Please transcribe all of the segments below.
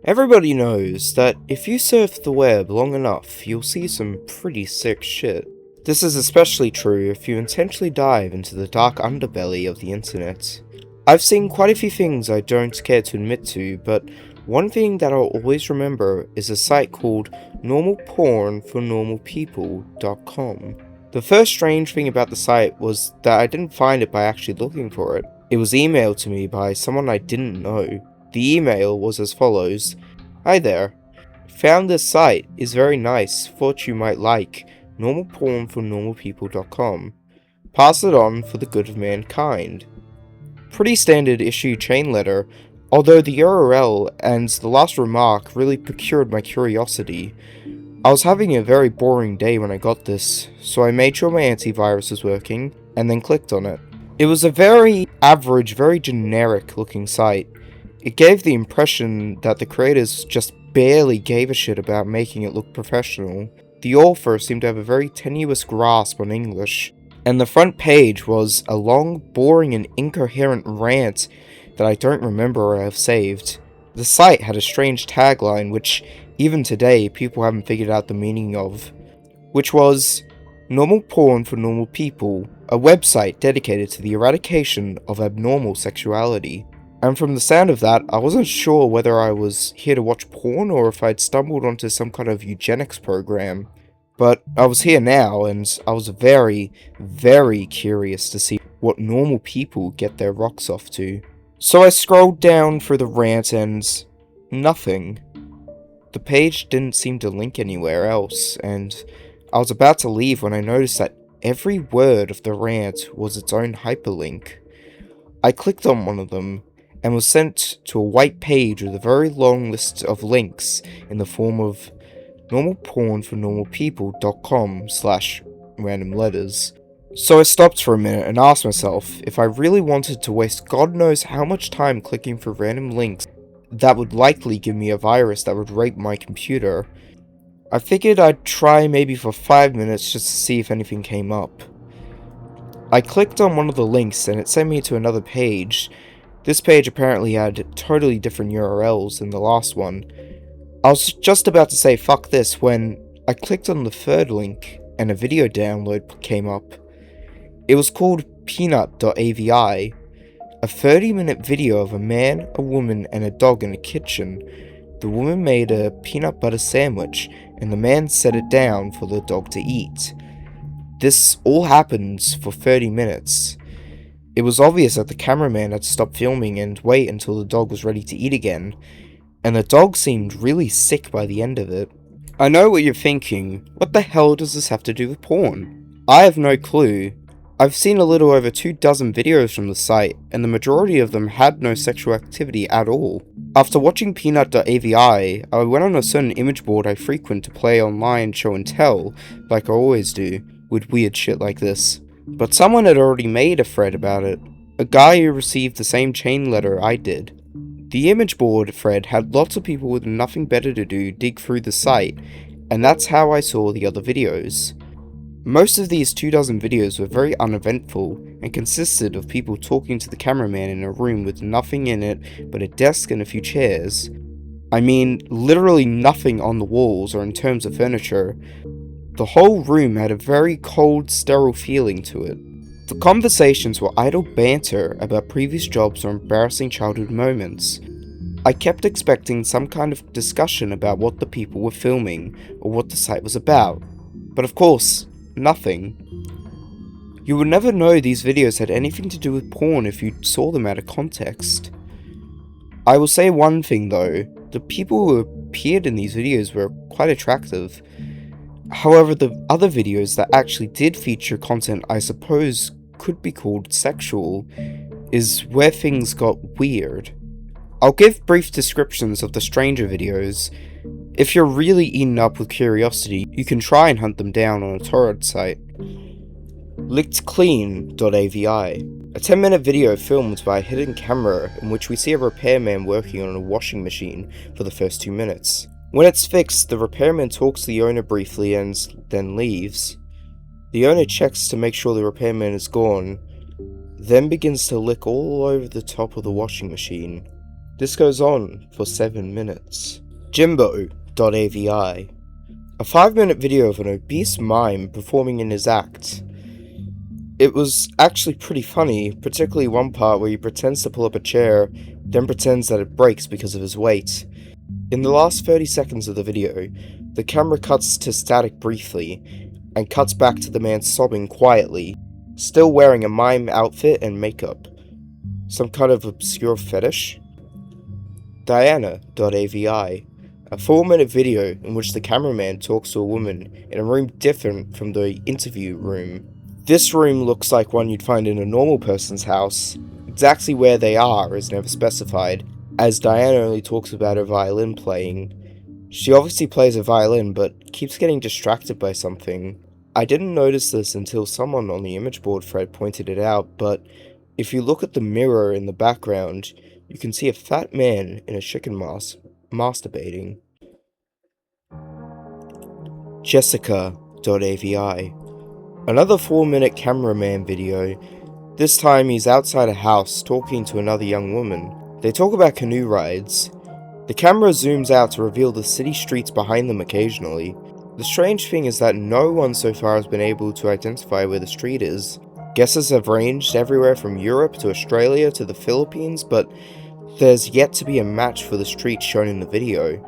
Everybody knows that if you surf the web long enough, you'll see some pretty sick shit. This is especially true if you intentionally dive into the dark underbelly of the internet. I've seen quite a few things I don't care to admit to, but one thing that I'll always remember is a site called normalpornfornormalpeople.com. The first strange thing about the site was that I didn't find it by actually looking for it. It was emailed to me by someone I didn't know. The email was as follows: "Hi there. Found this site, is very nice, thought you might like normalpornfornormalpeople.com. Pass it on for the good of mankind." Pretty standard issue chain letter, although the URL and the last remark really procured my curiosity. I was having a very boring day when I got this, so I made sure my antivirus was working, and then clicked on it. It was a very average, very generic looking site. It gave the impression that the creators just barely gave a shit about making it look professional. The author seemed to have a very tenuous grasp on English, and the front page was a long, boring, and incoherent rant that I don't remember or have saved. The site had a strange tagline which, even today, people haven't figured out the meaning of, which was "Normal Porn for Normal People, a website dedicated to the eradication of abnormal sexuality." And from the sound of that, I wasn't sure whether I was here to watch porn or if I'd stumbled onto some kind of eugenics program. But I was here now, and I was very, very curious to see what normal people get their rocks off to. So I scrolled down through the rant and nothing. The page didn't seem to link anywhere else, and I was about to leave when I noticed that every word of the rant was its own hyperlink. I clicked on one of them, and was sent to a white page with a very long list of links in the form of normalpornfornormalpeople.com/random letters. So I stopped for a minute and asked myself if I really wanted to waste God knows how much time clicking for random links that would likely give me a virus that would rape my computer. I figured I'd try maybe for 5 minutes just to see if anything came up. I clicked on one of the links and it sent me to another page. This page apparently had totally different URLs than the last one. I was just about to say fuck this when I clicked on the third link and a video download came up. It was called peanut.avi, a 30-minute video of a man, a woman, and a dog in a kitchen. The woman made a peanut butter sandwich and the man set it down for the dog to eat. This all happens for 30 minutes. It was obvious that the cameraman had to stop filming and wait until the dog was ready to eat again, and the dog seemed really sick by the end of it. I know what you're thinking, what the hell does this have to do with porn? I have no clue. I've seen a little over 24 videos from the site, and the majority of them had no sexual activity at all. After watching peanut.avi, I went on a certain image board I frequent to play online show and tell, like I always do, with weird shit like this. But someone had already made a thread about it, a guy who received the same chain letter I did. The image board thread had lots of people with nothing better to do dig through the site, and that's how I saw the other videos. Most of these 24 videos were very uneventful, and consisted of people talking to the cameraman in a room with nothing in it but a desk and a few chairs. I mean, literally nothing on the walls or in terms of furniture. The whole room had a very cold, sterile feeling to it. The conversations were idle banter about previous jobs or embarrassing childhood moments. I kept expecting some kind of discussion about what the people were filming, or what the site was about. But of course, nothing. You would never know these videos had anything to do with porn if you saw them out of context. I will say one thing though, the people who appeared in these videos were quite attractive. However, the other videos that actually did feature content I suppose could be called sexual is where things got weird. I'll give brief descriptions of the stranger videos. If you're really eaten up with curiosity, you can try and hunt them down on a torrent site. Lickclean.avi, a 10-minute video filmed by a hidden camera in which we see a repairman working on a washing machine for the first 2 minutes. When it's fixed, the repairman talks to the owner briefly and then leaves. The owner checks to make sure the repairman is gone. then begins to lick all over the top of the washing machine. This goes on for 7 minutes. Jimbo.avi. A 5-minute video of an obese mime performing in his act. It was actually pretty funny, particularly one part where he pretends to pull up a chair, then pretends that it breaks because of his weight. In the last 30 seconds of the video, the camera cuts to static briefly, and cuts back to the man sobbing quietly, still wearing a mime outfit and makeup. Some kind of obscure fetish? Diana.avi. A 4-minute video in which the cameraman talks to a woman in a room different from the interview room. This room looks like one you'd find in a normal person's house. Exactly where they are is never specified, as Diana only talks about her violin playing. She obviously plays a violin, but keeps getting distracted by something. I didn't notice this until someone on the image board thread pointed it out, but if you look at the mirror in the background, you can see a fat man in a chicken mask masturbating. Jessica.avi. Another 4-minute cameraman video. This time he's outside a house talking to another young woman. They talk about canoe rides. The camera zooms out to reveal the city streets behind them occasionally. The strange thing is that no one so far has been able to identify where the street is. Guesses have ranged everywhere from Europe to Australia to the Philippines, but there's yet to be a match for the street shown in the video.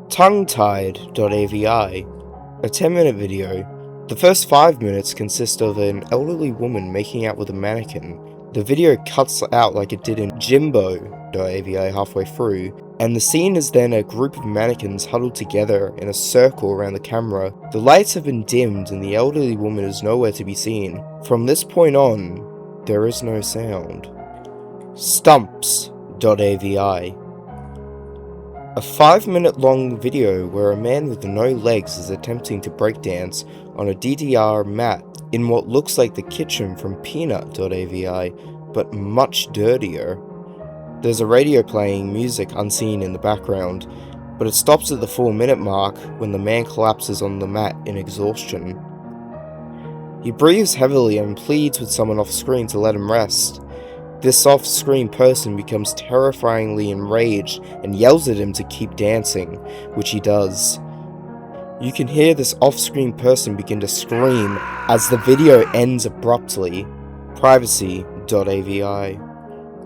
Tongue-tied.avi. A 10-minute video. The first 5 minutes consist of an elderly woman making out with a mannequin. The video cuts out like it did in Jimbo.avi halfway through, and the scene is then a group of mannequins huddled together in a circle around the camera. The lights have been dimmed and the elderly woman is nowhere to be seen. From this point on, there is no sound. Stumps.avi. A 5-minute long video where a man with no legs is attempting to breakdance on a DDR mat in what looks like the kitchen from Peanut.avi, but much dirtier. There's a radio playing music unseen in the background, but it stops at the 4-minute mark when the man collapses on the mat in exhaustion. He breathes heavily and pleads with someone off screen to let him rest. This off-screen person becomes terrifyingly enraged and yells at him to keep dancing, which he does. You can hear this off-screen person begin to scream as the video ends abruptly. Privacy.avi.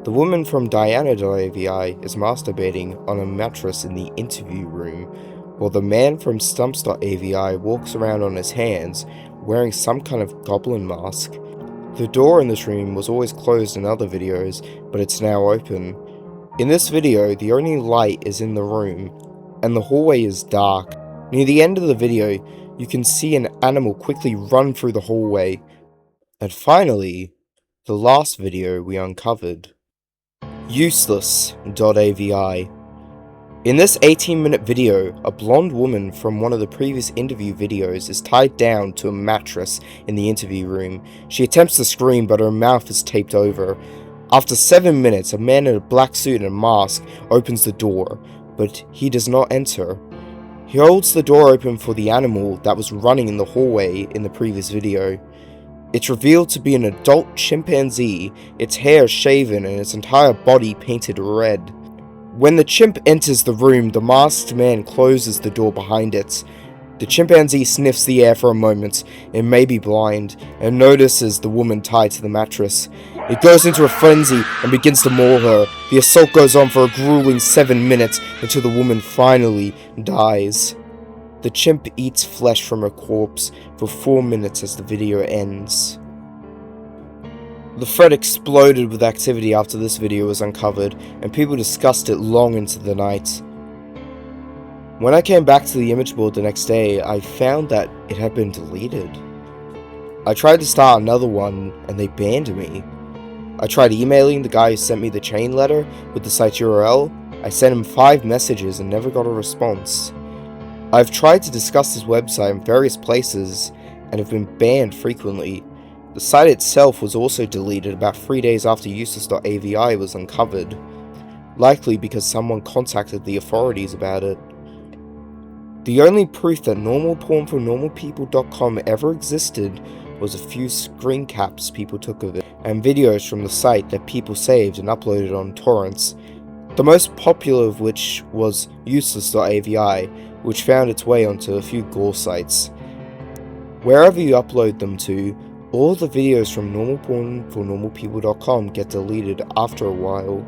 The woman from Diana.avi is masturbating on a mattress in the interview room, while the man from Stumps.avi walks around on his hands, wearing some kind of goblin mask. The door in this room was always closed in other videos, but it's now open. In this video, the only light is in the room, and the hallway is dark. Near the end of the video, you can see an animal quickly run through the hallway. And finally, the last video we uncovered. Useless.avi. In this 18-minute video, a blonde woman from one of the previous interview videos is tied down to a mattress in the interview room. She attempts to scream, but her mouth is taped over. After 7 minutes, a man in a black suit and a mask opens the door, but he does not enter. He holds the door open for the animal that was running in the hallway in the previous video. It's revealed to be an adult chimpanzee, its hair shaven and its entire body painted red. When the chimp enters the room, the masked man closes the door behind it. The chimpanzee sniffs the air for a moment, it may be blind, and notices the woman tied to the mattress. It goes into a frenzy and begins to maul her. The assault goes on for a grueling 7 minutes until the woman finally dies. The chimp eats flesh from her corpse for 4 minutes as the video ends. The thread exploded with activity after this video was uncovered, and people discussed it long into the night. When I came back to the image board the next day, I found that it had been deleted. I tried to start another one, and they banned me. I tried emailing the guy who sent me the chain letter with the site URL. I sent him 5 messages and never got a response. I've tried to discuss this website in various places, and have been banned frequently. The site itself was also deleted about 3 days after useless.avi was uncovered, likely because someone contacted the authorities about it. The only proof that normalpornfornormalpeople.com ever existed was a few screen caps people took of it, and videos from the site that people saved and uploaded on torrents, the most popular of which was useless.avi, which found its way onto a few gore sites. Wherever you upload them to, all the videos from normalpornfornormalpeople.com get deleted after a while.